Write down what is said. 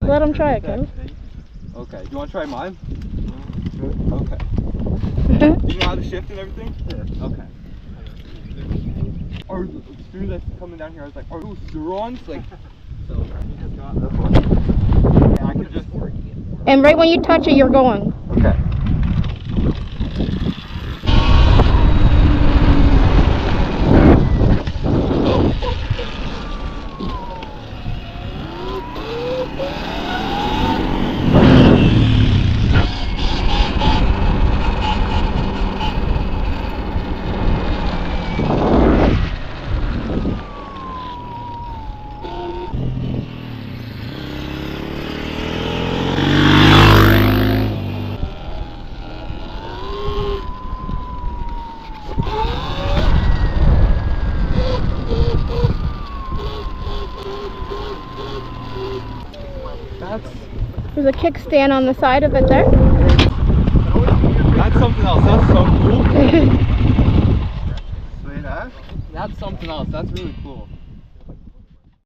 Let him try it, Kev. Okay, do you want to try mine? Okay. Do you know how to shift and everything? Yeah. Okay. Or as soon as I was coming down here, I was like, are those surrons? Like, so you just got this one. Yeah, I could just. And right when you touch it, you're going. Okay. There's a kickstand on the side of it there. That's something else. That's so cool. That's something else. That's really cool.